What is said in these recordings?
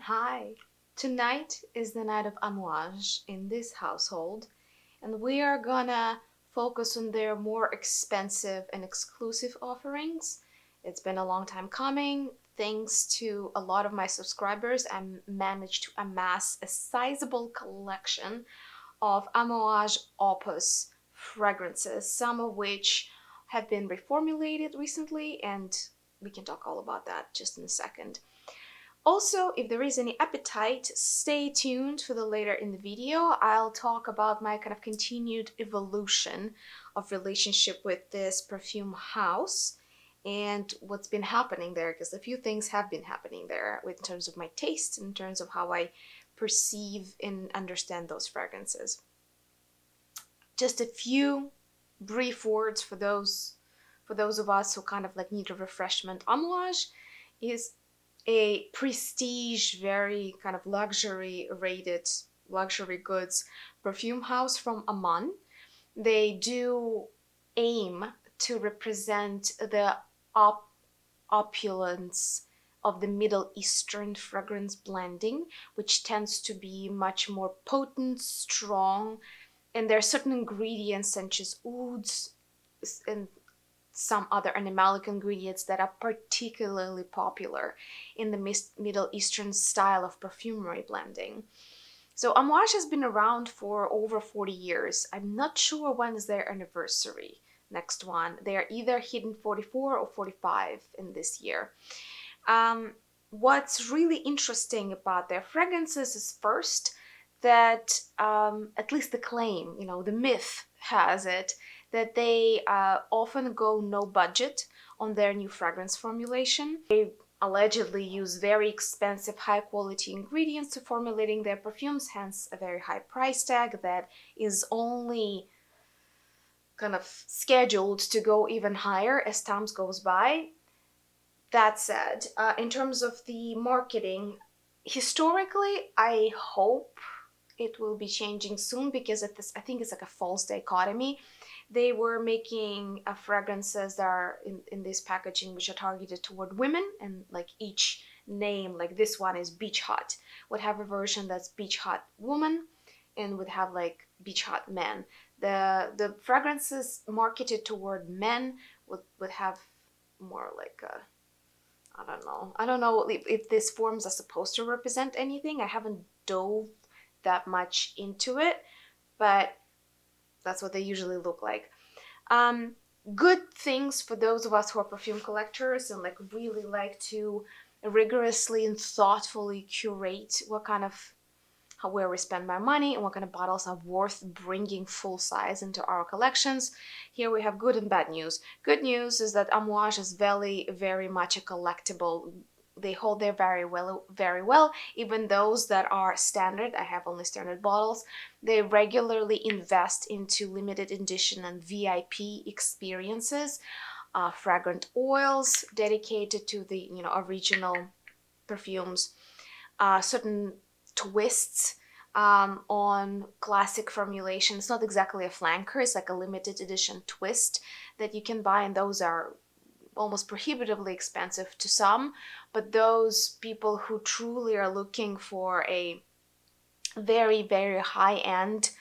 Hi! Tonight is the night of Amouage in this household, and we are gonna focus on their more expensive and exclusive offerings. It's been a long time coming. Thanks to a lot of my subscribers, I managed to amass a sizable collection of Amouage Opus fragrances, some of which have been reformulated recently, and we can talk all about that just in a second. Also, if there is any appetite, stay tuned for the later in the video. I'll talk about my kind of continued evolution of relationship with this perfume house and what's been happening there, because a few things have been happening there in terms of my taste, in terms of how I perceive and understand those fragrances. Just a few brief words for those of us who kind of like need a refreshment. Amouage is a prestige, very kind of luxury rated luxury goods perfume house from Amman. They do aim to represent the opulence of the Middle Eastern fragrance blending, which tends to be much more potent, strong, and there are certain ingredients such as ouds and some other animalic ingredients that are particularly popular in the Middle Eastern style of perfumery blending. So Amouage has been around for over 40 years. I'm not sure when is their anniversary. Next one. They are either hitting 44 or 45 in this year. What's really interesting about their fragrances is first that, at least the claim, the myth has it, that they often go no budget on their new fragrance formulation. They allegedly use very expensive, high quality ingredients to formulating their perfumes, hence a very high price tag that is only kind of scheduled to go even higher as time goes by. That said, in terms of the marketing, historically, I hope it will be changing soon, because I think it's like a false dichotomy. They were making fragrances that are in this packaging which are targeted toward women, and like each name, like this one is Beach Hot, would have a version that's Beach Hot Woman and would have like Beach Hot Men. The fragrances marketed toward men would have more like a, I don't know if these forms are supposed to represent anything. I haven't dove that much into it, but that's what they usually look like. Good things for those of us who are perfume collectors and like really like to rigorously and thoughtfully curate where we spend my money and what kind of bottles are worth bringing full size into our collections. Here we have good and bad news. Good news is that Amouage is very, very much a collectible. They hold there very well. Even those that are standard, I have only standard bottles, they regularly invest into limited edition and VIP experiences, fragrant oils dedicated to the original perfumes, certain twists on classic formulation. It's not exactly a flanker, it's like a limited edition twist that you can buy, and those are almost prohibitively expensive to some, but those people who truly are looking for a very, very high-end,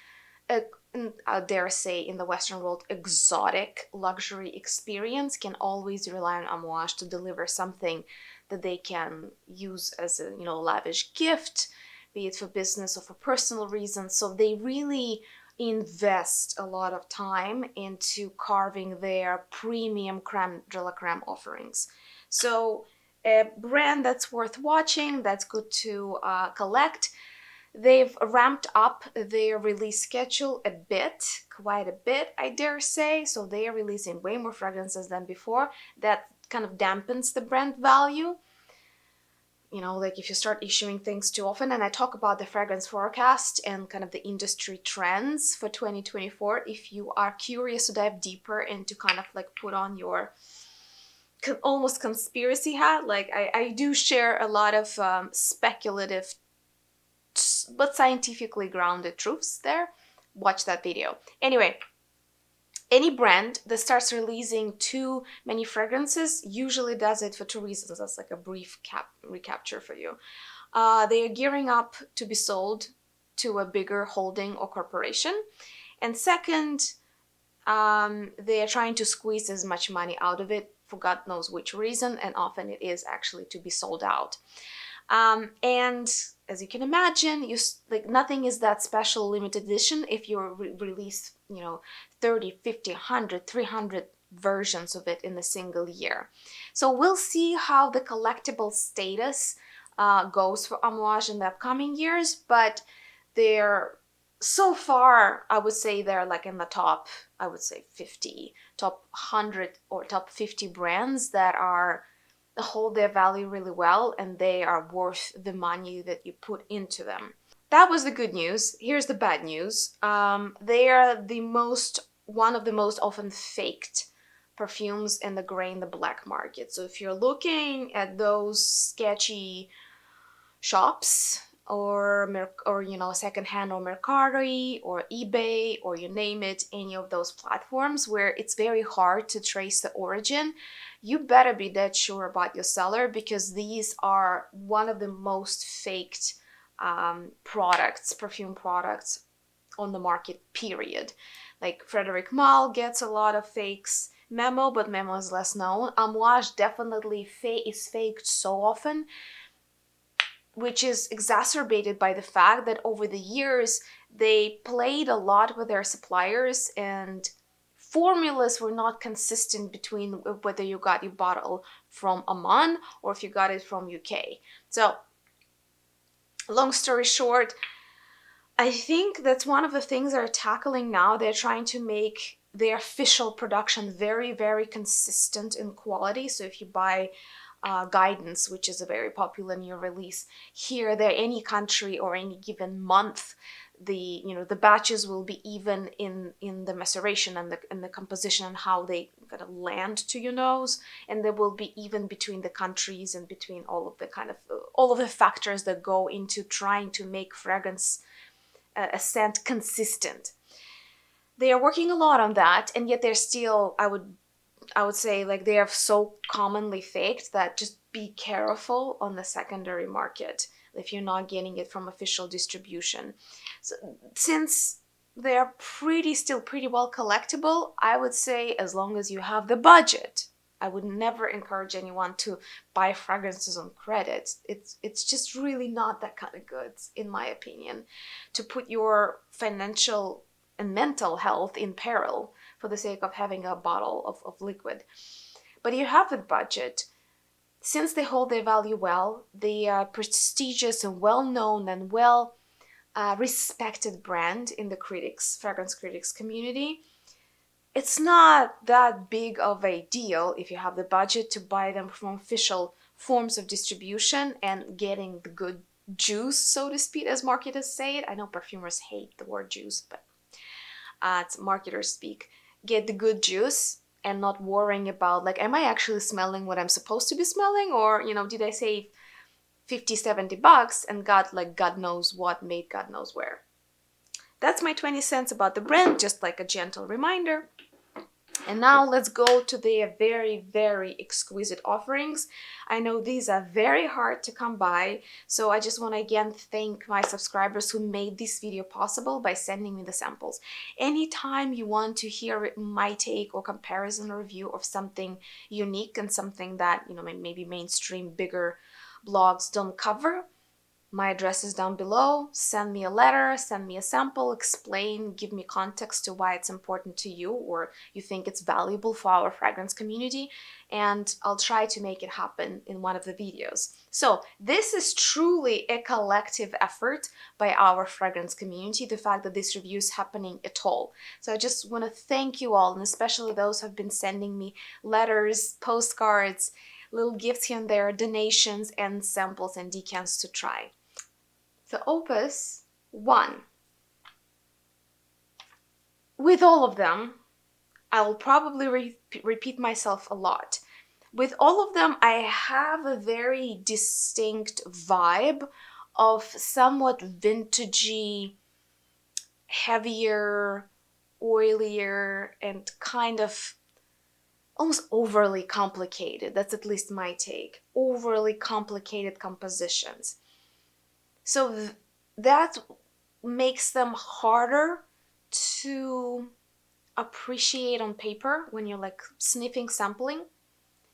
I dare say in the Western world, exotic luxury experience can always rely on Amouage to deliver something that they can use as a lavish gift, be it for business or for personal reasons. So they really invest a lot of time into carving their premium creme de la creme offerings. So a brand that's worth watching, that's good to collect. They've ramped up their release schedule a bit, quite a bit, I dare say. So they are releasing way more fragrances than before. That kind of dampens the brand value. Like if you start issuing things too often, and I talk about the fragrance forecast and kind of the industry trends for 2024. If you are curious to dive deeper and to kind of like put on your almost conspiracy hat, like I do share a lot of speculative but scientifically grounded truths there. Watch that video. Anyway, Any brand that starts releasing too many fragrances usually does it for two reasons. That's like a brief recapture for you. They are gearing up to be sold to a bigger holding or corporation. And second, they are trying to squeeze as much money out of it for God knows which reason, and often it is actually to be sold out. And as you can imagine, nothing is that special limited edition if you release 30, 50, 100, 300 versions of it in a single year. So we'll see how the collectible status goes for Amouage in the upcoming years, but they're so far, I would say they're like in the top, I would say 50, top 100 or top 50 brands that hold their value really well, and they are worth the money that you put into them. That was the good news. Here's the bad news. They are one of the most often faked perfumes in the gray and the black market. So if you're looking at those sketchy shops or secondhand or Mercari or eBay or you name it, any of those platforms where it's very hard to trace the origin, you better be dead sure about your seller, because these are one of the most faked perfume products on the market, period. Like Frederic Malle gets a lot of fakes, Memo, but Memo is less known. Amouage definitely is faked so often, which is exacerbated by the fact that over the years they played a lot with their suppliers and formulas were not consistent between whether you got your bottle from Oman or if you got it from UK. So, long story short, I think that's one of the things they're tackling now. They're trying to make their official production very, very consistent in quality. So if you buy Guidance, which is a very popular new release here, there, any country or any given month, the batches will be even in the maceration and the composition and how they kind of land to your nose, and there will be even between the countries and between all of the factors that go into trying to make fragrance a scent consistent. They are working a lot on that, and yet they're still, I would say, like, they are so commonly faked that just be careful on the secondary market if you're not getting it from official distribution. So, since they're still pretty well collectible, I would say as long as you have the budget. I would never encourage anyone to buy fragrances on credit. It's just really not that kind of goods, in my opinion, to put your financial and mental health in peril for the sake of having a bottle of liquid. But you have the budget. Since they hold their value well, they are prestigious and well-known and respected brand in the fragrance critics community. It's not that big of a deal if you have the budget to buy them from official forms of distribution and getting the good juice, so to speak, as marketers say it. I know perfumers hate the word juice, but it's marketers speak. Get the good juice and not worrying about, like, am I actually smelling what I'm supposed to be smelling? Or, did I save $50-$70 and got like God knows what made God knows where? That's my 20 cents about the brand, just like a gentle reminder. And now let's go to their very, very exquisite offerings. I know these are very hard to come by, so I just want to again thank my subscribers who made this video possible by sending me the samples. Anytime you want to hear my take or comparison or review of something unique and something that, maybe mainstream bigger blogs don't cover, my address is down below. Send me a letter, send me a sample, explain, give me context to why it's important to you or you think it's valuable for our fragrance community, and I'll try to make it happen in one of the videos. So this is truly a collective effort by our fragrance community, the fact that this review is happening at all. So I just want to thank you all, and especially those who have been sending me letters, postcards, little gifts here and there, donations, and samples and decants to try. The Opus I. With all of them, I will probably repeat myself a lot. With all of them, I have a very distinct vibe of somewhat vintagey, heavier, oilier and kind of almost overly complicated. That's at least my take. Overly complicated compositions. So that makes them harder to appreciate on paper when you're like sniffing, sampling,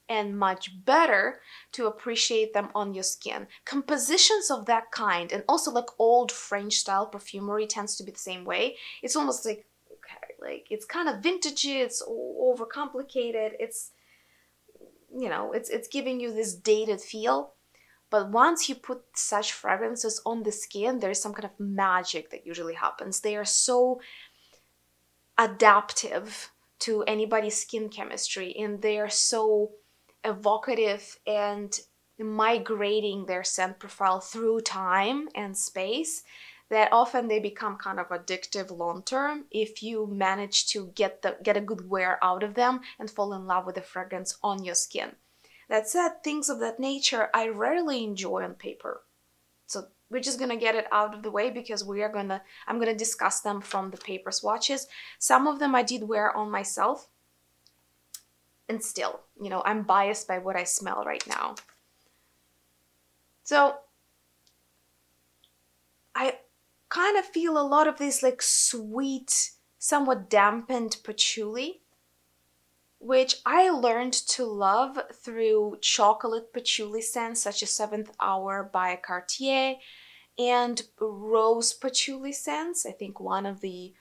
and much better to appreciate them on your skin. Compositions of that kind, and also like old French style perfumery tends to be the same way. It's almost like, okay, like it's kind of vintagey, it's overcomplicated, it's, you know, it's giving you this dated feel. But once you put such fragrances on the skin, there's some kind of magic that usually happens. They are so adaptive to anybody's skin chemistry, and they are so evocative and migrating their scent profile through time and space that often they become kind of addictive long term if you manage to get a good wear out of them and fall in love with the fragrance on your skin. That said, things of that nature I rarely enjoy on paper. So we're just gonna get it out of the way because I'm gonna discuss them from the paper swatches. Some of them I did wear on myself, and still, you know, I'm biased by what I smell right now. So I kind of feel a lot of this like sweet, somewhat dampened patchouli, which I learned to love through chocolate patchouli scents such as 7th Hour by Cartier and rose patchouli scents. I think one of the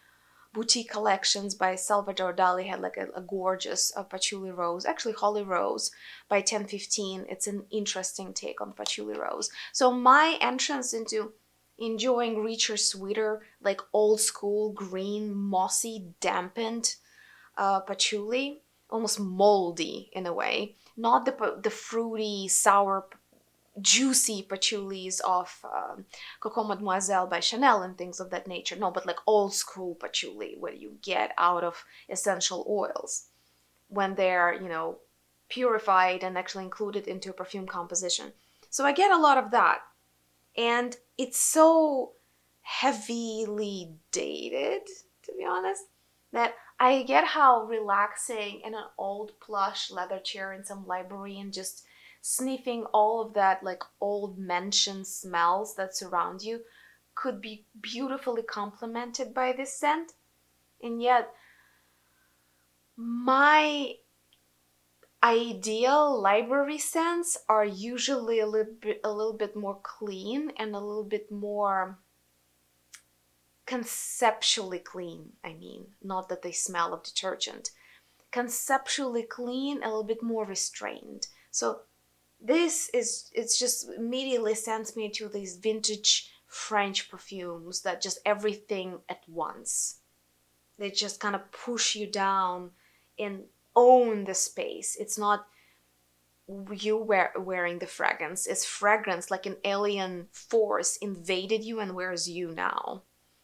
boutique collections by Salvador Dali had like a gorgeous patchouli rose, actually Holly Rose by 1015. It's an interesting take on patchouli rose. So my entrance into enjoying richer, sweeter, like old school green, mossy, dampened patchouli, almost moldy in a way, not the fruity, sour, juicy patchoulis of Coco Mademoiselle by Chanel and things of that nature. No, but like old school patchouli, where you get out of essential oils when they're, you know, purified and actually included into a perfume composition. So I get a lot of that. And it's so heavily dated, to be honest, that I get how relaxing in an old plush leather chair in some library and just sniffing all of that like old mansion smells that surround you could be beautifully complemented by this scent. And yet my ideal library scents are usually a little bit more clean and a little bit more conceptually clean. I mean, not that they smell of detergent. Conceptually clean, a little bit more restrained. So it's just immediately sends me to these vintage French perfumes that just everything at once. They just kind of push you down and own the space. It's not you wearing the fragrance. It's fragrance like an alien force invaded you and wears you now,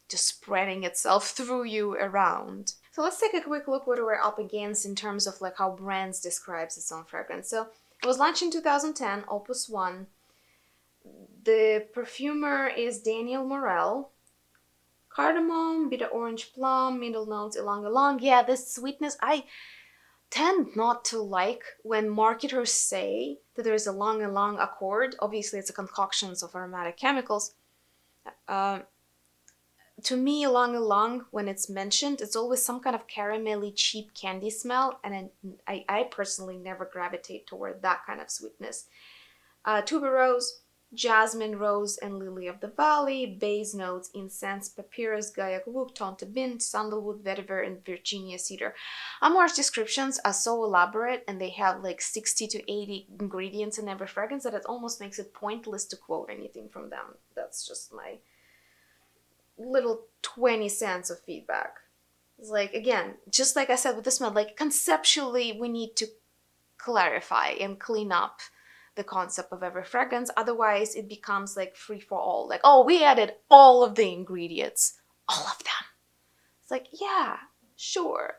just spreading itself through you around. So let's take a quick look what we're up against in terms of like how brands describes its own fragrance. So it was launched in 2010, Opus I. The perfumer is Daniel Morel. Cardamom, bitter orange plum, middle notes, ylang ylang. Yeah, this sweetness, I tend not to like when marketers say that there is a ylang ylang accord. Obviously, it's a concoction of aromatic chemicals. To me, ylang ylang, when it's mentioned, it's always some kind of caramelly, cheap candy smell, and I personally never gravitate toward that kind of sweetness. Tuberose, jasmine, rose, and lily of the valley. Base notes: incense, papyrus, gaiac wood, tontabin, sandalwood, vetiver, and Virginia cedar. Amouage descriptions are so elaborate, and they have like 60 to 80 ingredients in every fragrance that it almost makes it pointless to quote anything from them. That's just my little 20 cents of feedback. It's like, again, just like I said with the smell, like conceptually we need to clarify and clean up the concept of every fragrance. Otherwise it becomes like free for all, like, oh, we added all of the ingredients, all of them. It's like, yeah, sure,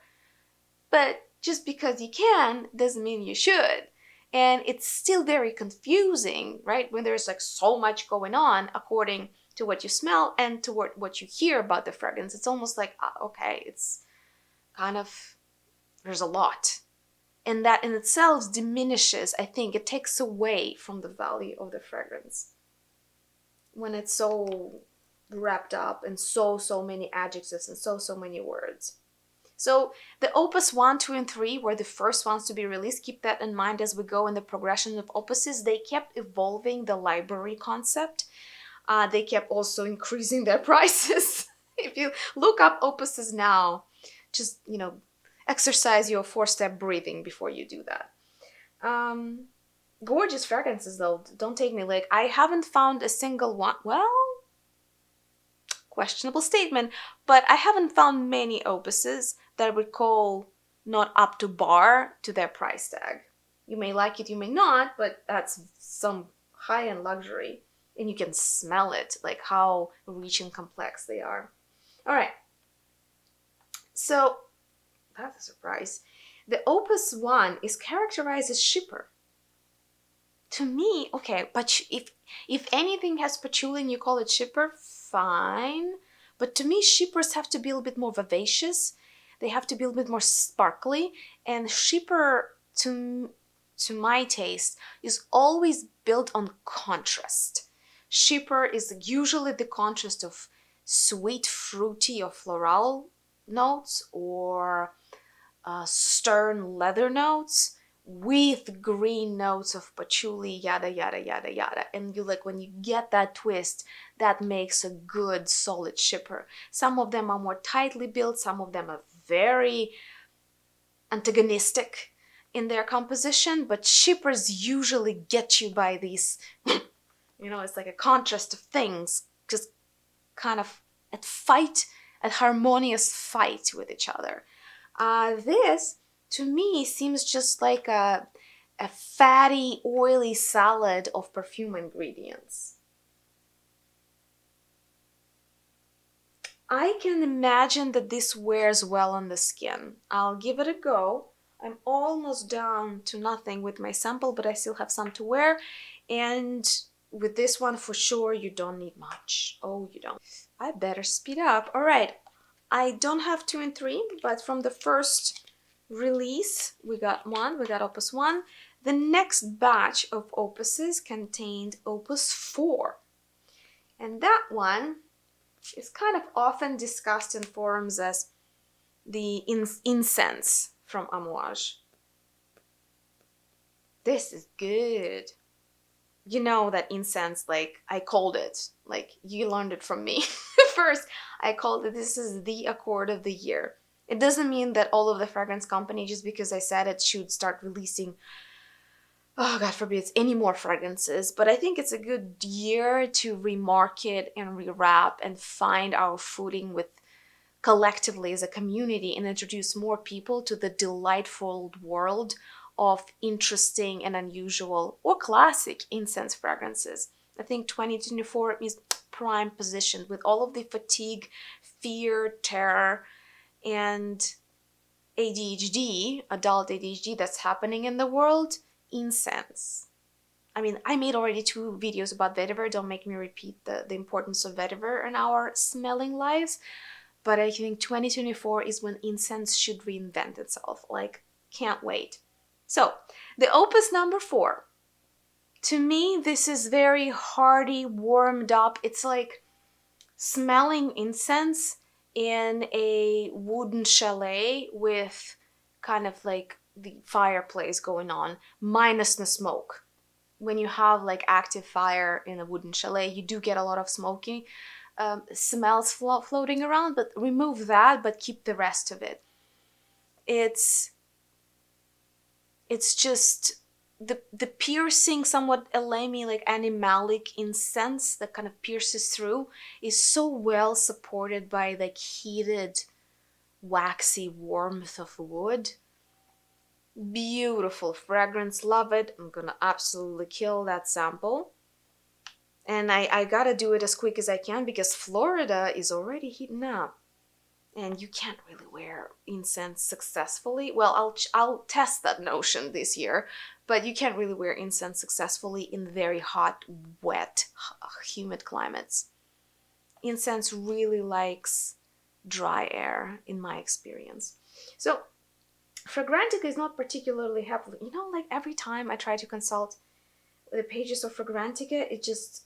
but just because you can doesn't mean you should. And it's still very confusing, right, when there's like so much going on according to what you smell and to what you hear about the fragrance. It's almost like, okay, it's kind of, there's a lot. And that in itself diminishes, I think, it takes away from the value of the fragrance. When it's so wrapped up in so many adjectives and so many words. So the Opus 1, 2, and 3 were the first ones to be released. Keep that in mind as we go in the progression of opuses. They kept evolving the library concept. They kept also increasing their prices. If you look up opuses now, just, exercise your 4-step breathing before you do that. Gorgeous fragrances though, don't take me, like, I haven't found a single one, well, questionable statement, but I haven't found many opuses that I would call not up to bar to their price tag. You may like it, you may not, but that's some high-end luxury. And you can smell it, like how rich and complex they are. All right. So, that's a surprise. The Opus 1 is characterized as shipper. To me, okay, but if anything has patchouli and you call it shipper, fine. But to me, shippers have to be a little bit more vivacious. They have to be a little bit more sparkly. And shipper, to my taste, is always built on contrast. Shipper is usually the contrast of sweet, fruity or floral notes, or stern leather notes with green notes of patchouli, yada yada yada yada. And you, like, when you get that twist, that makes a good solid shipper. Some of them are more tightly built, some of them are very antagonistic in their composition, but shippers usually get you by these it's like a contrast of things, just kind of at harmonious fight with each other. This, to me, seems just like a fatty, oily salad of perfume ingredients. I can imagine that this wears well on the skin. I'll give it a go. I'm almost down to nothing with my sample, but I still have some to wear. And with this one, for sure, you don't need much. Oh, you don't. I better speed up. All right. I don't have 2 and 3, but from the first release, we got Opus 1. The next batch of opuses contained Opus IV. And that one is kind of often discussed in forums as the Incense from Amouage. This is good. You know that Incense, like, I called it, like, you learned it from me. First, I called it, this is the accord of the year. It doesn't mean that all of the fragrance company, just because I said it, should start releasing, oh, God forbid, any more fragrances. But I think it's a good year to remarket and rewrap and find our footing with collectively as a community and introduce more people to the delightful world of interesting and unusual or classic incense fragrances. I think 2024 is prime positioned with all of the fatigue, fear, terror, and ADHD, adult ADHD that's happening in the world. Incense. I mean, I made already 2 videos about vetiver. Don't make me repeat the importance of vetiver in our smelling lives. But I think 2024 is when incense should reinvent itself. Like, can't wait. So, the Opus number 4. To me, this is very hearty, warmed up. It's like smelling incense in a wooden chalet with kind of like the fireplace going on, minus the smoke. When you have like active fire in a wooden chalet, you do get a lot of smoky smells floating around, but remove that, but keep the rest of it. It's just the piercing, somewhat elemi, like animalic incense that kind of pierces through is so well supported by like heated, waxy warmth of wood. Beautiful fragrance, love it. I'm gonna absolutely kill that sample. And I gotta do it as quick as I can because Florida is already heating up. And you can't really wear incense successfully. Well, I'll test that notion this year, but you can't really wear incense successfully in very hot, wet, humid climates. Incense really likes dry air, in my experience. So Fragrantica is not particularly helpful. You know, like every time I try to consult the pages of Fragrantica, it just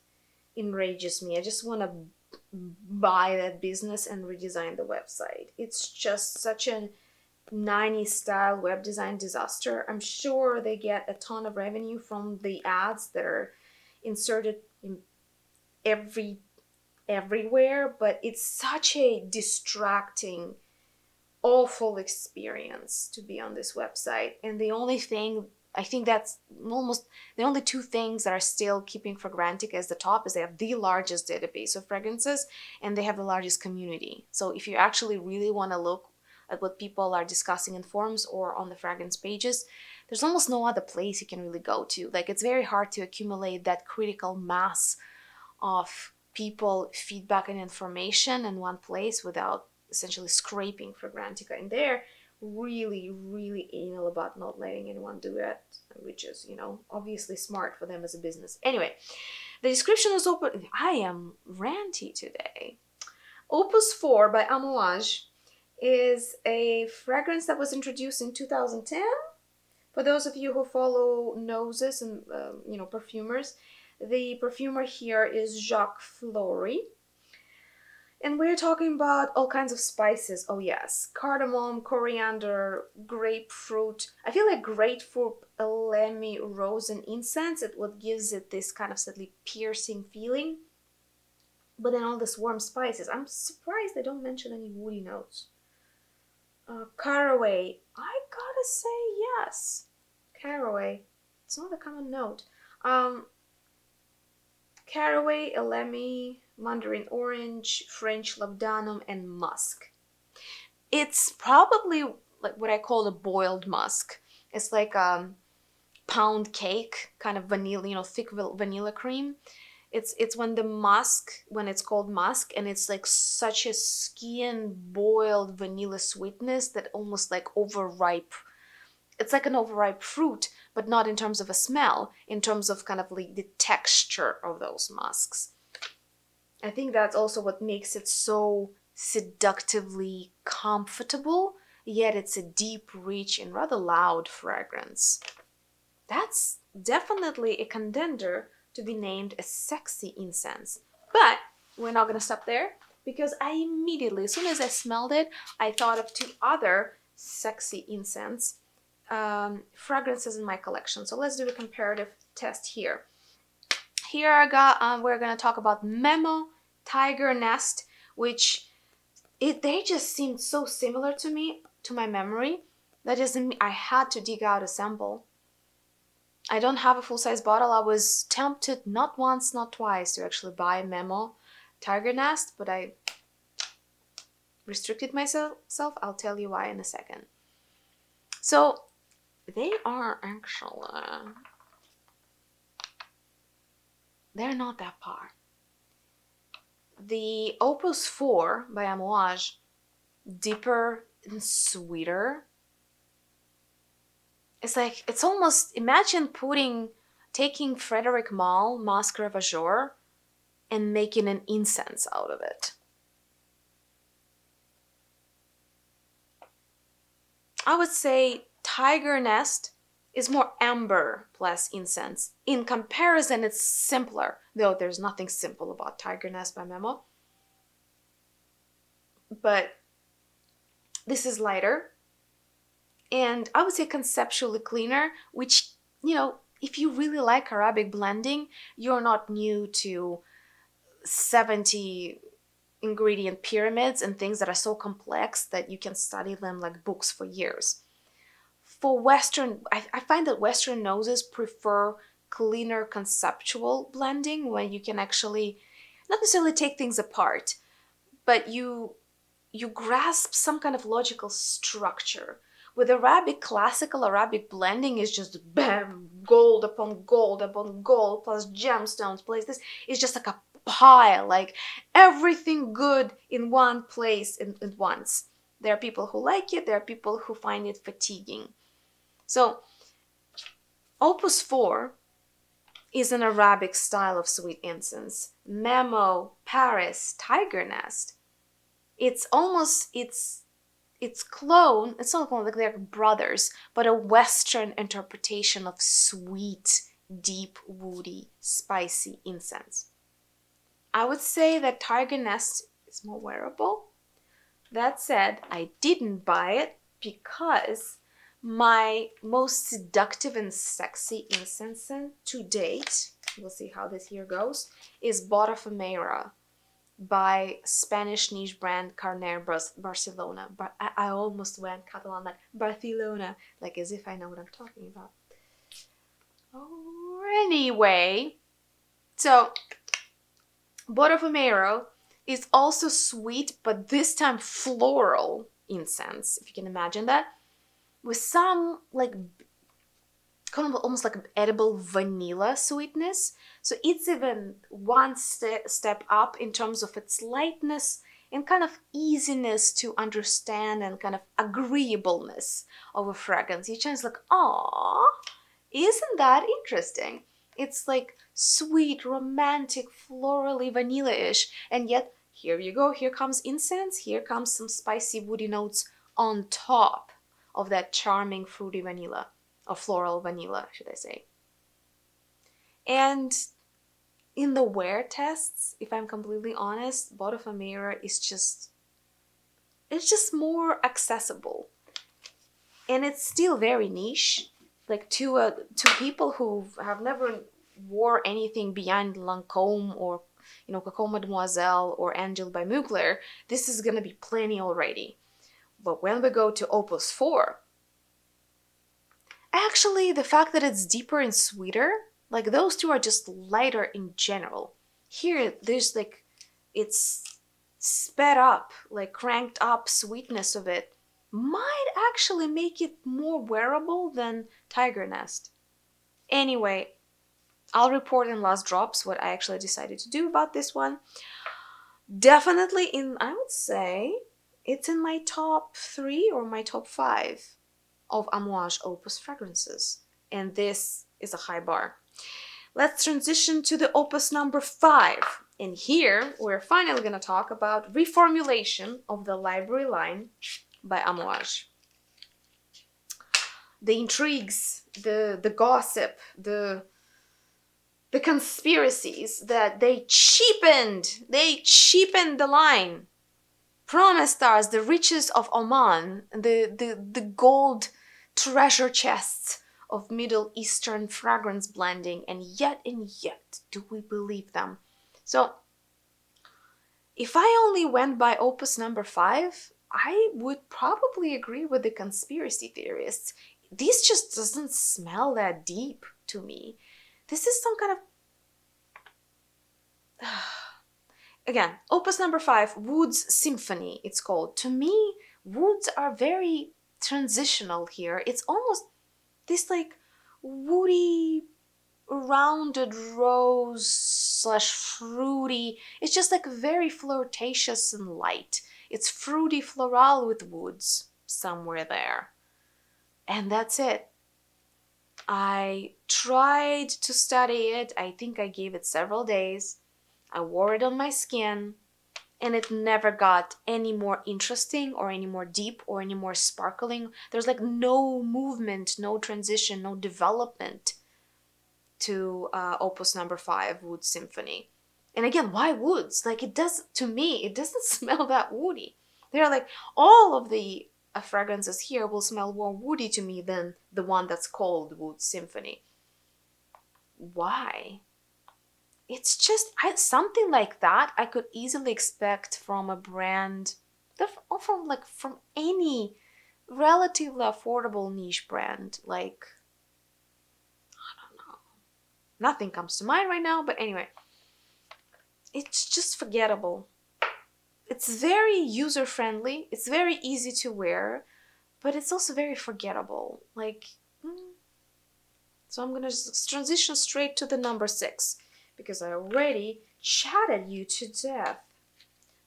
enrages me. I just want to buy that business and redesign the website. It's just such a 90s style web design disaster. I'm sure they get a ton of revenue from the ads that are inserted in everywhere, but it's such a distracting, awful experience to be on this website. And the only thing, I think that's almost the only two things that are still keeping Fragrantica as the top is they have the largest database of fragrances and they have the largest community. So if you actually really want to look at what people are discussing in forums or on the fragrance pages, there's almost no other place you can really go to. Like, it's very hard to accumulate that critical mass of people, feedback, and information in one place without essentially scraping Fragrantica in there. Really, really anal about not letting anyone do it, which is, you know, obviously smart for them as a business. Anyway, the description is open. I am ranty today. Opus IV by Amouage is a fragrance that was introduced in 2010. For those of you who follow noses and, perfumers, the perfumer here is Jacques Flory. And we're talking about all kinds of spices. Oh yes, cardamom, coriander, grapefruit. I feel like grapefruit, elemi, rose, and incense is what gives it this kind of slightly piercing feeling. But then all these warm spices. I'm surprised they don't mention any woody notes. Caraway. I gotta say yes. Caraway. It's not a common note. Caraway, elemi, mandarin orange, French labdanum, and musk. It's probably like what I call a boiled musk. It's like a pound cake, kind of vanilla, thick vanilla cream. It's when it's called musk, and it's like such a skin boiled vanilla sweetness that almost like overripe. It's like an overripe fruit, but not in terms of a smell, in terms of kind of like the texture of those musks. I think that's also what makes it so seductively comfortable, yet it's a deep, rich, and rather loud fragrance. That's definitely a contender to be named a sexy incense. But we're not going to stop there, because I immediately, as soon as I smelled it, I thought of two other sexy incense fragrances in my collection. So let's do a comparative test here. Here we're going to talk about Memo, Tiger Nest, which they just seemed so similar to me, to my memory. That doesn't mean I had to dig out a sample. I don't have a full-size bottle. I was tempted not once, not twice to actually buy Memo, Tiger Nest, but I restricted myself. I'll tell you why in a second. So they are actually, they're not that far. The Opus IV by Amouage, deeper and sweeter. It's almost, imagine taking Frederic Malle Masque Ravageur and making an incense out of it. I would say Tiger Nest is more amber plus incense. In comparison, it's simpler, though there's nothing simple about Tiger Nest by Memo. But this is lighter, and I would say conceptually cleaner, which, if you really like Arabic blending, you're not new to 70 ingredient pyramids and things that are so complex that you can study them like books for years. For Western, I find that Western noses prefer cleaner conceptual blending, when you can actually not necessarily take things apart, but you grasp some kind of logical structure. With classical Arabic blending is just bam, gold upon gold upon gold, plus gemstones, plus this. It's just like a pile, like everything good in one place at once. There are people who like it, there are people who find it fatiguing. So, Opus IV is an Arabic style of sweet incense. Memo, Paris, Tiger Nest. It's its clone, it's not like they're brothers, but a Western interpretation of sweet, deep, woody, spicy incense. I would say that Tiger Nest is more wearable. That said, I didn't buy it because my most seductive and sexy incense to date, we'll see how this here goes, is Botafumeiro by Spanish niche brand Carner Barcelona. But I almost went Catalan like Barcelona, like as if I know what I'm talking about. Oh, anyway, so Botafumeiro is also sweet, but this time floral incense, if you can imagine that, with some like kind of almost like an edible vanilla sweetness. So it's even one step up in terms of its lightness and kind of easiness to understand and kind of agreeableness of a fragrance. Each time it's like, aww, isn't that interesting? It's like sweet, romantic, florally, vanilla-ish, and yet here you go, here comes incense, here comes some spicy woody notes on top of that charming fruity vanilla, or floral vanilla, should I say. And in the wear tests, if I'm completely honest, Botafumeiro is just, it's just more accessible. And it's still very niche. Like to people who have never wore anything beyond Lancôme or, you know, Coco Mademoiselle or Angel by Mugler, this is gonna be plenty already. But when we go to Opus IV, actually the fact that it's deeper and sweeter, like those two are just lighter in general. Here, there's like, it's sped up, like cranked up sweetness of it might actually make it more wearable than Tiger Nest. Anyway, I'll report in last drops what I actually decided to do about this one. Definitely in, I would say, it's in my top 3 or my top 5 of Amouage Opus fragrances. And this is a high bar. Let's transition to the Opus number 5. And here, we're finally going to talk about reformulation of the library line by Amouage. The intrigues, the gossip, the conspiracies that they cheapened the line, promised us the riches of Oman, the gold treasure chests of Middle Eastern fragrance blending, and yet do we believe them? So if I only went by Opus number 5, I would probably agree with the conspiracy theorists. This just doesn't smell that deep to me. This is some kind of... Again, Opus number 5, Woods Symphony, it's called. To me, woods are very transitional here. It's almost this like woody, rounded rose slash fruity. It's just like very flirtatious and light. It's fruity floral with woods somewhere there. And that's it. I tried to study it. I think I gave it several days. I wore it on my skin, and it never got any more interesting or any more deep or any more sparkling. There's like no movement, no transition, no development to Opus number 5, Woods Symphony. And again, why woods? Like it does, to me, it doesn't smell that woody. They're like, all of the fragrances here will smell more woody to me than the one that's called Woods Symphony. Why? It's just something like that I could easily expect from a brand, or from any relatively affordable niche brand. Like, I don't know. Nothing comes to mind right now, but anyway. It's just forgettable. It's very user-friendly. It's very easy to wear, but it's also very forgettable. Like, so I'm gonna just transition straight to the number 6. Because I already chatted you to death.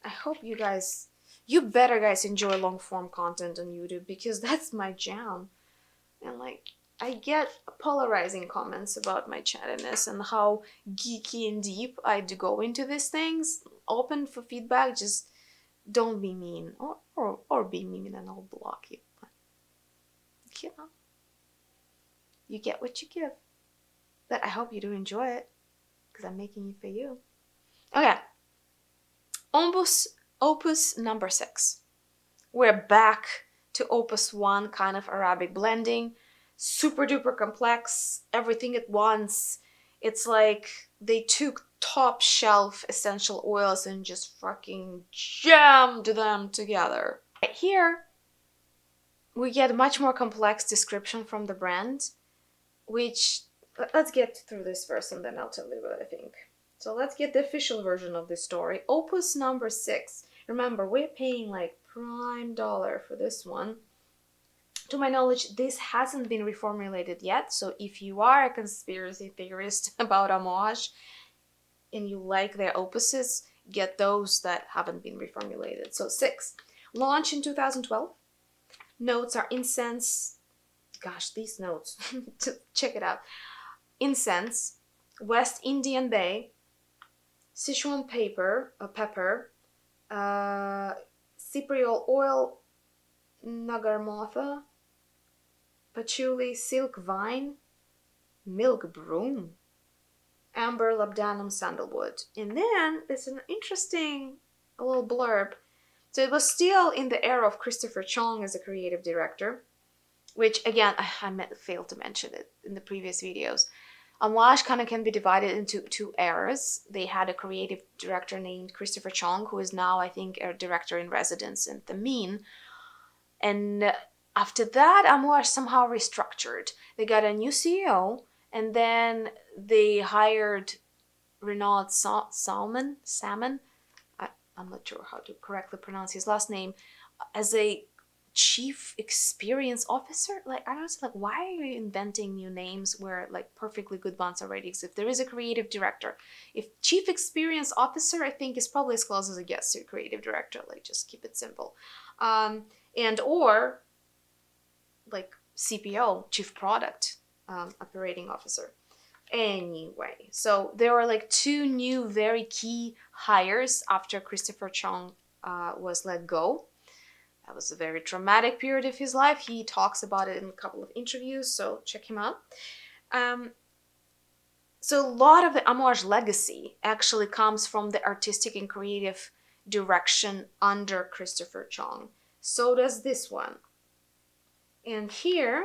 I hope you better guys enjoy long form content on YouTube, because that's my jam. And like, I get polarizing comments about my chattiness and how geeky and deep I do go into these things. Open for feedback, just Don't be mean, or be mean and I'll block you. You know, you get what you give. But I hope you do enjoy it, because I'm making it for you. Okay. Opus number 6. We're back to Opus I, kind of Arabic blending. Super duper complex, everything at once. It's like they took top shelf essential oils and just fucking jammed them together. Right here, we get a much more complex description from the brand, which, let's get through this first and then I'll tell you what I think. So let's get the official version of this story. Opus number 6. Remember, we're paying like prime dollar for this one. To my knowledge, this hasn't been reformulated yet, so if you are a conspiracy theorist about Amouage and you like their opuses, get those that haven't been reformulated. So 6. Launch in 2012. Notes are Incense. Gosh, these notes. Check it out. Incense, West Indian Bay, Sichuan pepper, cypriol oil, nagarmotha, patchouli, silk vine, milk broom, amber, labdanum, sandalwood. And then there's an interesting little blurb. So it was still in the era of Christopher Chong as a creative director, which again, I failed to mention it in the previous videos. Amouage kind of can be divided into 2 eras. They had a creative director named Christopher Chong, who is now, I think, a director in residence in the Mean. And after that, Amouage somehow restructured. They got a new CEO, and then they hired Renaud Salmon. I'm not sure how to correctly pronounce his last name, as a chief experience officer. Like, I don't know, like, why are you inventing new names where like perfectly good ones already exist? There is a creative director. If chief experience officer, I think, is probably as close as it gets to creative director. Like, just keep it simple. And or like CPO, chief product operating officer. Anyway, so there were like 2 new very key hires after Christopher Chong was let go. That was a very traumatic period of his life. He talks about it in a couple of interviews, so check him out. So a lot of the Amouage legacy actually comes from the artistic and creative direction under Christopher Chong. So does this one. And here,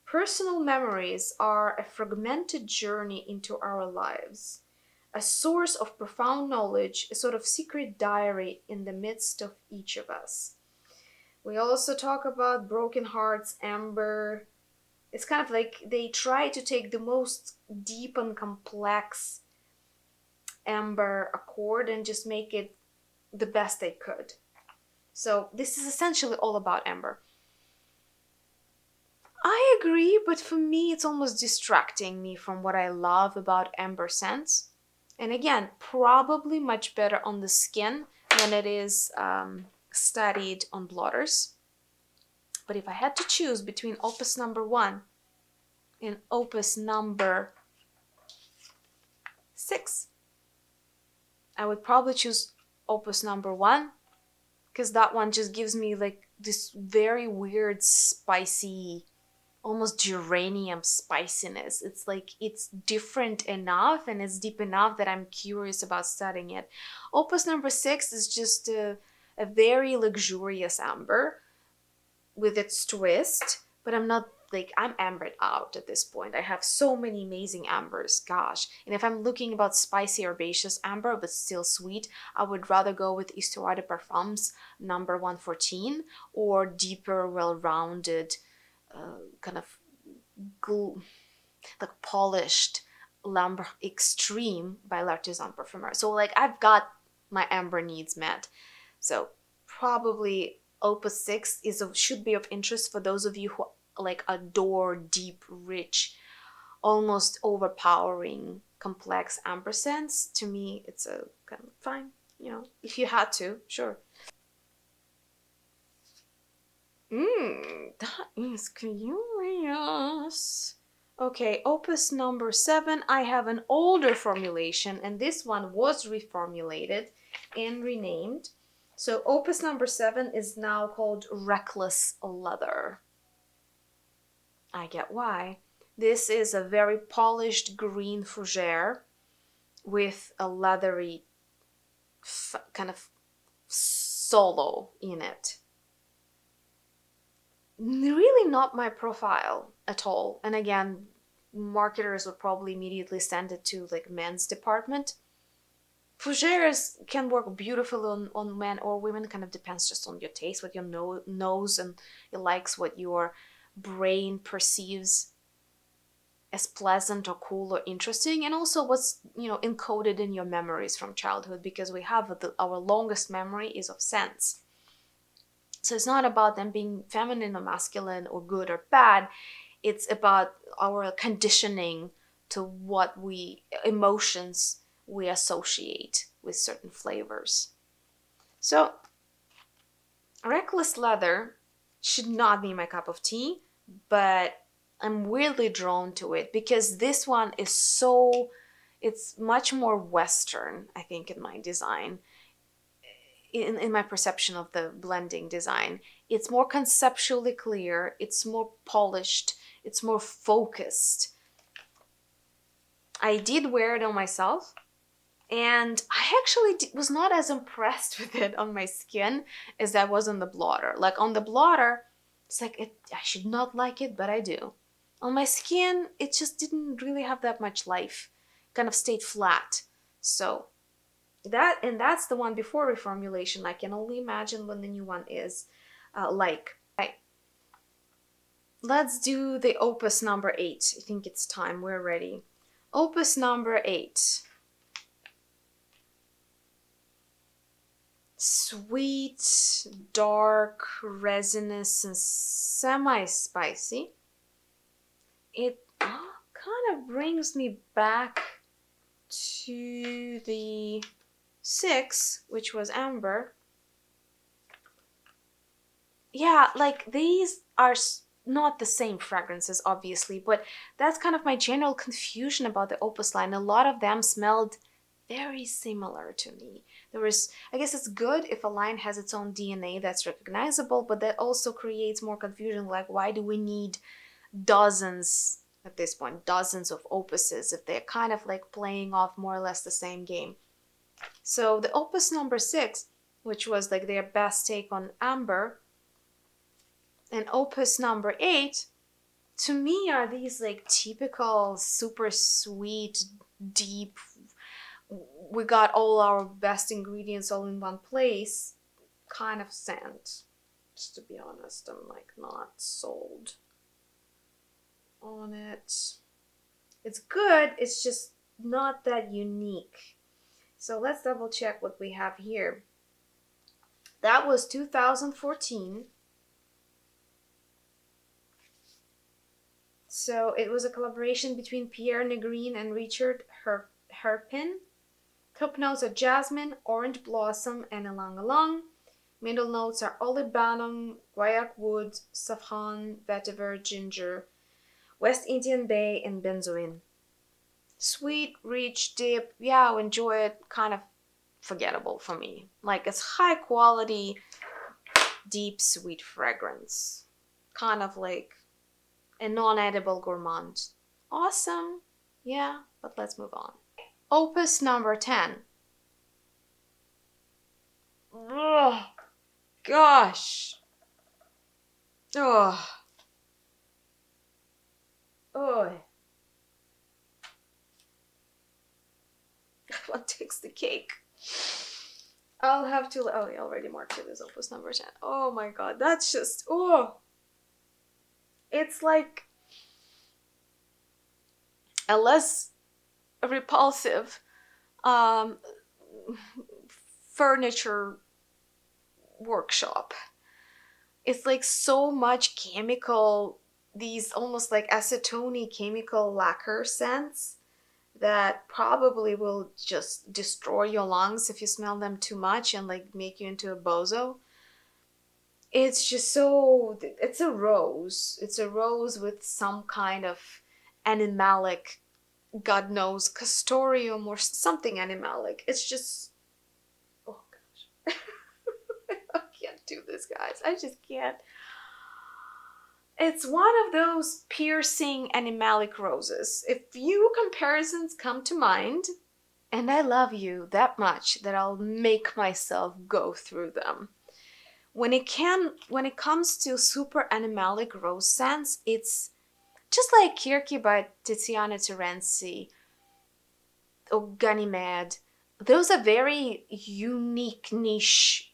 personal memories are a fragmented journey into our lives, a source of profound knowledge, a sort of secret diary in the midst of each of us. We also talk about broken hearts, amber. It's kind of like they try to take the most deep and complex amber accord and just make it the best they could. So this is essentially all about amber. I agree, but for me it's almost distracting me from what I love about amber scents. And again, probably much better on the skin than it is studied on blotters. But if I had to choose between Opus number 1 and Opus number 6, I would probably choose Opus number 1, because that one just gives me like this very weird spicy, almost geranium spiciness. It's like it's different enough and it's deep enough that I'm curious about studying it. Opus number 6 is just a very luxurious amber with its twist, but I'm ambered out at this point. I have so many amazing ambers, gosh. And if I'm looking about spicy herbaceous amber but still sweet, I would rather go with Histoire de Perfumes number 114 or deeper, well-rounded, kind of like polished L'Ambre Extreme by L'Artisan Parfumeur. So like I've got my amber needs met. So probably Opus 6 should be of interest for those of you who like adore deep, rich, almost overpowering, complex amber scents. To me, it's a kind of fine, if you had to, sure. That is curious. Okay, Opus number 7, I have an older formulation, and this one was reformulated and renamed. So Opus number 7 is now called Reckless Leather. I get why. This is a very polished green fougere with a leathery kind of solo in it. Really not my profile at all. And again, marketers would probably immediately send it to like men's department. Fougeres can work beautifully on men or women. Kind of depends just on your taste, what your nose and it likes, what your brain perceives as pleasant or cool or interesting, and also what's encoded in your memories from childhood, because we have our longest memory is of scents. So it's not about them being feminine or masculine or good or bad. It's about our conditioning to what emotions we associate with certain flavors. So Reckless Leather should not be my cup of tea, but I'm weirdly drawn to it because this one is it's much more Western, I think, in my design, in my perception of the blending design. It's more conceptually clear, it's more polished, it's more focused. I did wear it on myself, and I actually was not as impressed with it on my skin as I was on the blotter. Like on the blotter, it's like I should not like it, but I do. On my skin, it just didn't really have that much life. Kind of stayed flat. So that's the one before reformulation. I can only imagine what the new one is like. Right. Let's do the Opus number 8. I think it's time. We're ready. Opus number 8. Sweet, dark, resinous, and semi-spicy. It kind of brings me back to the 6, which was amber. Yeah, like these are not the same fragrances, obviously, but that's kind of my general confusion about the Opus line. A lot of them smelled very similar to me. I guess it's good if a line has its own DNA that's recognizable, but that also creates more confusion. Like, why do we need dozens at this point, dozens of opuses, if they're kind of like playing off more or less the same game? So the Opus number 6, which was like their best take on amber, and Opus number 8, to me are these like typical super sweet, deep, we got all our best ingredients all in one place kind of scent. Just to be honest, I'm like not sold on it. It's good, it's just not that unique. So let's double check what we have here. That was 2014. So it was a collaboration between Pierre Negrin and Richard Herpin. Top notes are jasmine, orange blossom, and ylang ylang. Middle notes are olibanum, guaiac wood, saffron, vetiver, ginger, West Indian bay, and benzoin. Sweet, rich, deep. Yeah, I'll enjoy it. Kind of forgettable for me. Like it's high quality, deep, sweet fragrance. Kind of like a non-edible gourmand. Awesome. Yeah, but let's move on. Opus number 10. Ugh. Gosh. Ugh. Oh. What takes the cake? I'll have to. Oh, I already marked it as Opus number 10. Oh my god, that's just. Oh. It's like a less repulsive furniture workshop. It's like so much chemical, these almost like acetone chemical lacquer scents that probably will just destroy your lungs if you smell them too much and like make you into a bozo. It's just so, it's a rose. It's a rose with some kind of animalic, God knows, castoreum or something animalic. It's just, oh gosh. words, guys. I just can't. It's one of those piercing animalic roses. A few comparisons come to mind, and I love you that much that I'll make myself go through them. When it comes to super animalic rose scents, it's just like Kirky by Tiziana Terenzi or Ganymede. Those are very unique niche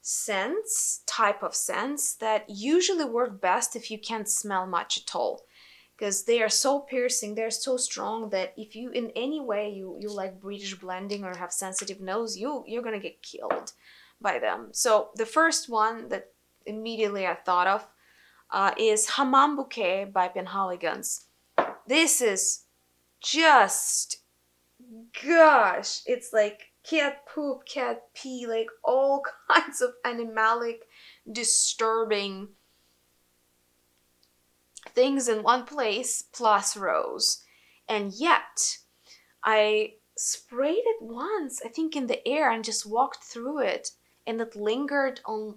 scents, type of scents that usually work best if you can't smell much at all, because they are so piercing, they're so strong that if you in any way you like British blending or have sensitive nose, you're gonna get killed by them. So the first one that immediately I thought of is Hammam Bouquet by Penhaligon. This is just, gosh, it's like cat poop, cat pee, like all kinds of animalic, disturbing things in one place, plus rose. And yet, I sprayed it once, I think in the air, and just walked through it, and it lingered on,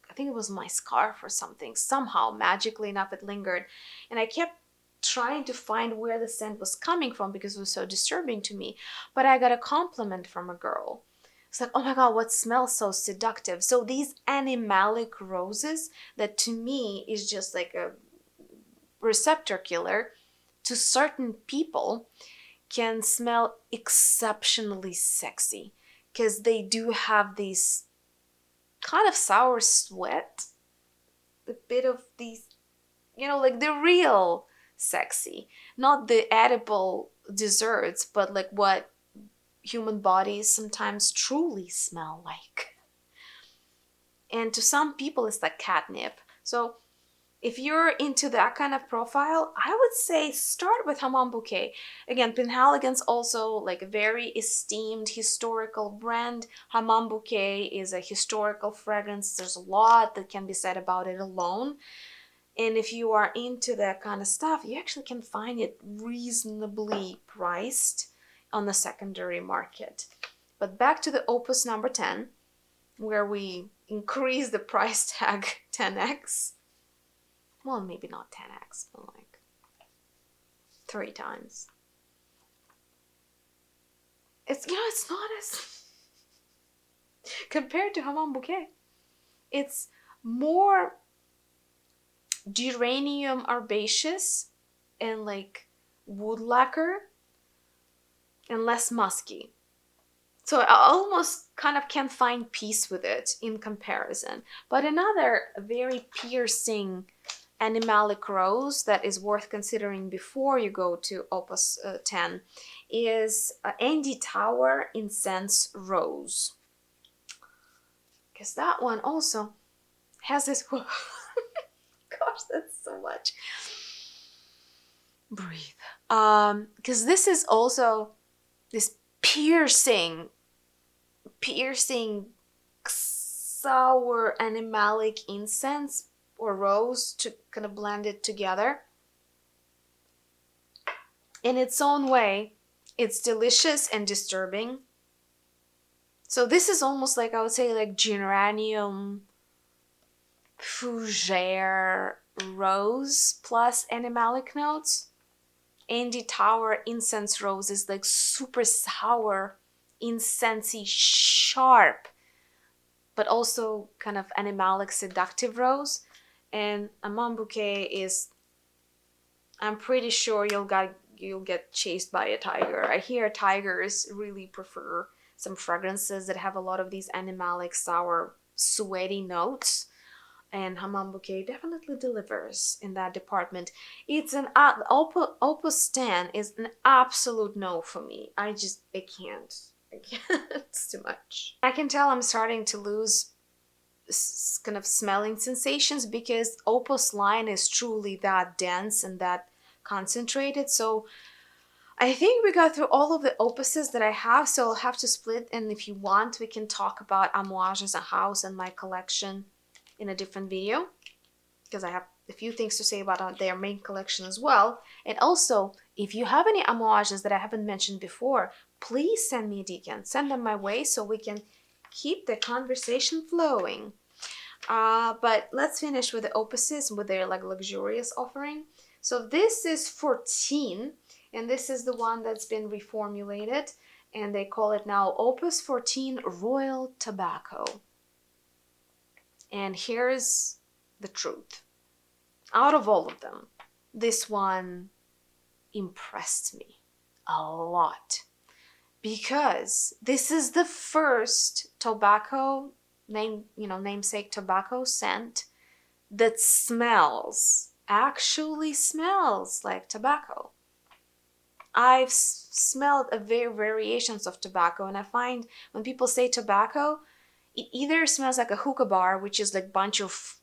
I think it was my scarf or something. Somehow, magically enough, it lingered. And I kept trying to find where the scent was coming from because it was so disturbing to me. But I got a compliment from a girl. It's like, oh my god, what smells so seductive? So these animalic roses that to me is just like a receptor killer, to certain people can smell exceptionally sexy because they do have these kind of sour sweat, a bit of these, like the real sexy, not the edible desserts, but like what human bodies sometimes truly smell like. And to some people it's like catnip. So if you're into that kind of profile, I would say start with Hammam Bouquet. Again, Penhaligon's also like a very esteemed historical brand. Hammam Bouquet is a historical fragrance. There's a lot that can be said about it alone. And if you are into that kind of stuff, you actually can find it reasonably priced on the secondary market. But back to the Opus number 10, where we increase the price tag 10x. Well, maybe not 10x, but like 3 times. It's not as compared to Hammam Bouquet. It's more geranium herbaceous and like wood lacquer and less musky. So I almost kind of can find peace with it in comparison. But another very piercing animalic rose that is worth considering before you go to Opus 10 is Andy Tower Incense Rose. Because that one also has this... Gosh, that's so much. Breathe. Because this is also this piercing, sour animalic incense or rose to kind of blend it together. In its own way, it's delicious and disturbing. So this is almost like, I would say, like geranium fougere rose plus animalic notes. Andy Tower Incense Rose is like super sour, incensey, sharp, but also kind of animalic, seductive rose. And Hammam Bouquet is, I'm pretty sure you'll get chased by a tiger. I hear tigers really prefer some fragrances that have a lot of these animalic, sour, sweaty notes. And Hammam Bouquet definitely delivers in that department. It's an Opus 10 is an absolute no for me. I can't. It's too much. I can tell I'm starting to lose kind of smelling sensations because Opus line is truly that dense and that concentrated. So I think we got through all of the opuses that I have, so I'll have to split, and if you want we can talk about Amouage as a house and my collection in a different video, because I have a few things to say about their main collection as well. And also, if you have any Amouages that I haven't mentioned before, please send me a decan. Send them my way so we can keep the conversation flowing. But let's finish with the Opuses, with their like luxurious offering. So this is 14, and this is the one that's been reformulated, and they call it now Opus 14 Royal Tobacco. And here's the truth. Out of all of them, this one impressed me a lot, because this is the first tobacco namesake tobacco scent that actually smells like tobacco. I've smelled variations of tobacco, and I find when people say tobacco, it either smells like a hookah bar, which is like a bunch of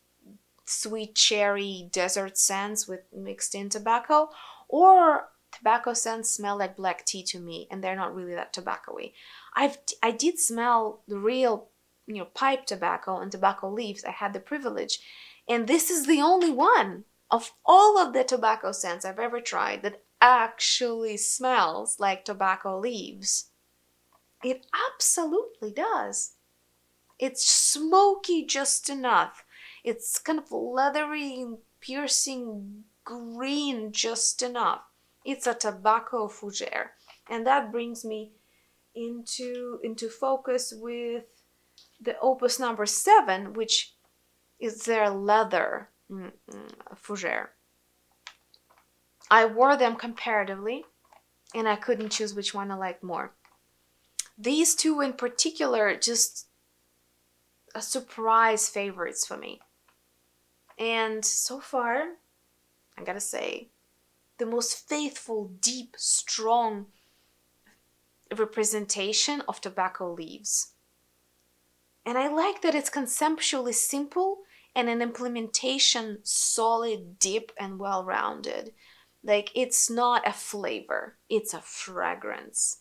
sweet cherry desert scents with mixed in tobacco, or tobacco scents smell like black tea to me, and they're not really that tobacco-y. I did smell the real, pipe tobacco and tobacco leaves. I had the privilege, and this is the only one of all of the tobacco scents I've ever tried that actually smells like tobacco leaves. It absolutely does. It's smoky just enough. It's kind of leathery, piercing green just enough. It's a tobacco fougere. And that brings me into focus with the Opus number 7, which is their leather fougere. I wore them comparatively, and I couldn't choose which one I liked more. These two in particular, just a surprise favorites for me. And so far, I gotta say, the most faithful, deep, strong representation of tobacco leaves. And I like that it's conceptually simple and in implementation solid, deep, and well-rounded. Like, it's not a flavor, it's a fragrance.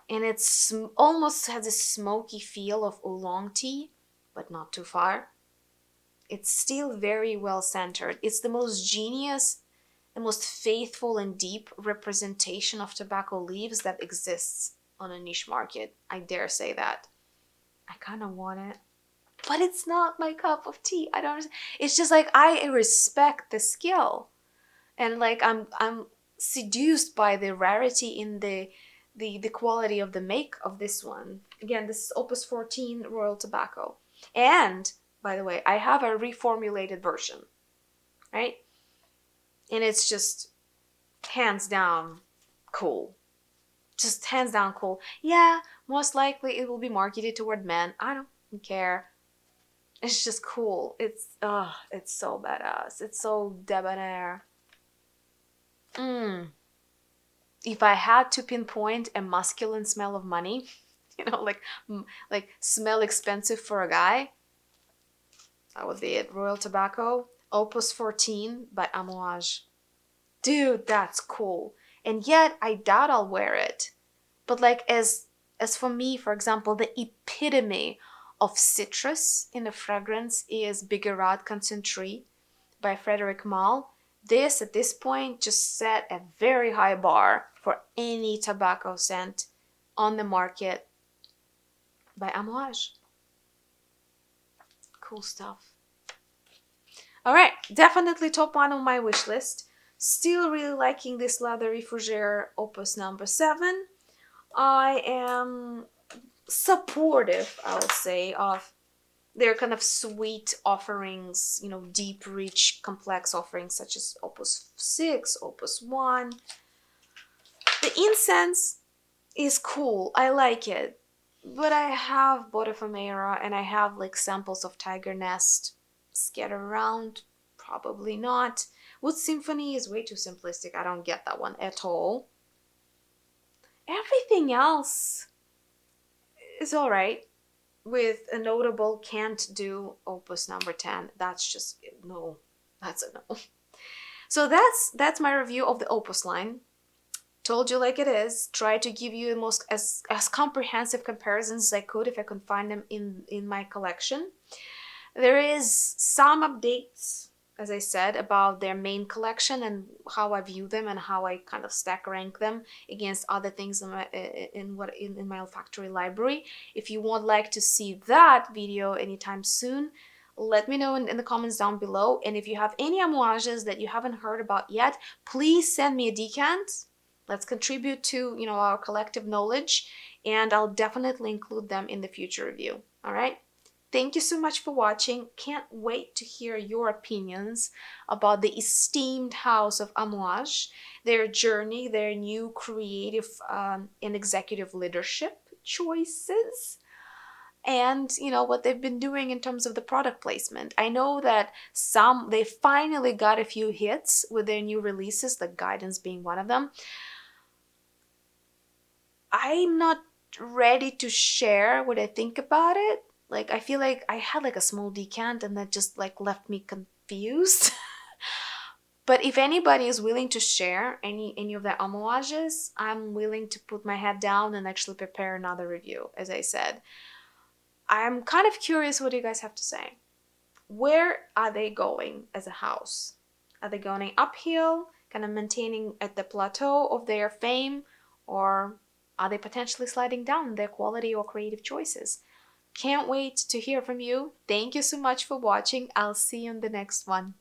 And it's almost has a smoky feel of oolong tea, but not too far. It's still very well centered. It's the most genius, the most faithful and deep representation of tobacco leaves that exists on a niche market. I dare say that. I kind of want it, but it's not my cup of tea. I don't. It's just like I respect the skill, and like I'm seduced by the rarity in the quality of the make of this one. Again, this is Opus 14 Royal Tobacco, and by the way, I have a reformulated version, right? And it's just hands down cool. Just hands down cool. Yeah, most likely it will be marketed toward men. I don't care. It's just cool. It's so badass. It's so debonair. If I had to pinpoint a masculine smell of money, like smell expensive for a guy, that would be it. Royal Tobacco, Opus 14 by Amouage. Dude, that's cool. And yet, I doubt I'll wear it. But like, as for me, for example, the epitome of citrus in a fragrance is Bigarade Concentré by Frederic Malle. This, at this point, just set a very high bar for any tobacco scent on the market by Amouage. Cool stuff. All right, definitely top one on my wish list. Still really liking this leathery fougere Opus number 7. I am supportive, I'll say, of their kind of sweet offerings, deep, rich, complex offerings such as Opus VI, Opus I. The incense is cool. I like it. But I have Botafumeiro and I have like samples of Tiger Nest scattered around. Probably not. Wood Symphony is way too simplistic. I don't get that one at all. Everything else is alright, with a notable can't do Opus number 10. That's just no. That's a no. So that's my review of the Opus line. Told you like it is. Tried to give you the most as comprehensive comparisons as I could if I could find them in my collection. There is some updates as I said, about their main collection and how I view them and how I kind of stack rank them against other things in my olfactory library. If you would like to see that video anytime soon, let me know in the comments down below. And if you have any amouages that you haven't heard about yet, please send me a decant. Let's contribute to, you know, our collective knowledge, and I'll definitely include them in the future review. All right? Thank you so much for watching. Can't wait to hear your opinions about the esteemed house of Amouage, their journey, their new creative and executive leadership choices, and you know what they've been doing in terms of the product placement. I know that they finally got a few hits with their new releases, the Guidance being one of them. I'm not ready to share what I think about it. Like, I feel like I had like a small decant and that just like left me confused. But if anybody is willing to share any of their amouages, I'm willing to put my head down and actually prepare another review, as I said. I'm kind of curious what you guys have to say. Where are they going as a house? Are they going uphill, kind of maintaining at the plateau of their fame, or are they potentially sliding down in their quality or creative choices? Can't wait to hear from you. Thank you so much for watching. I'll see you in the next one.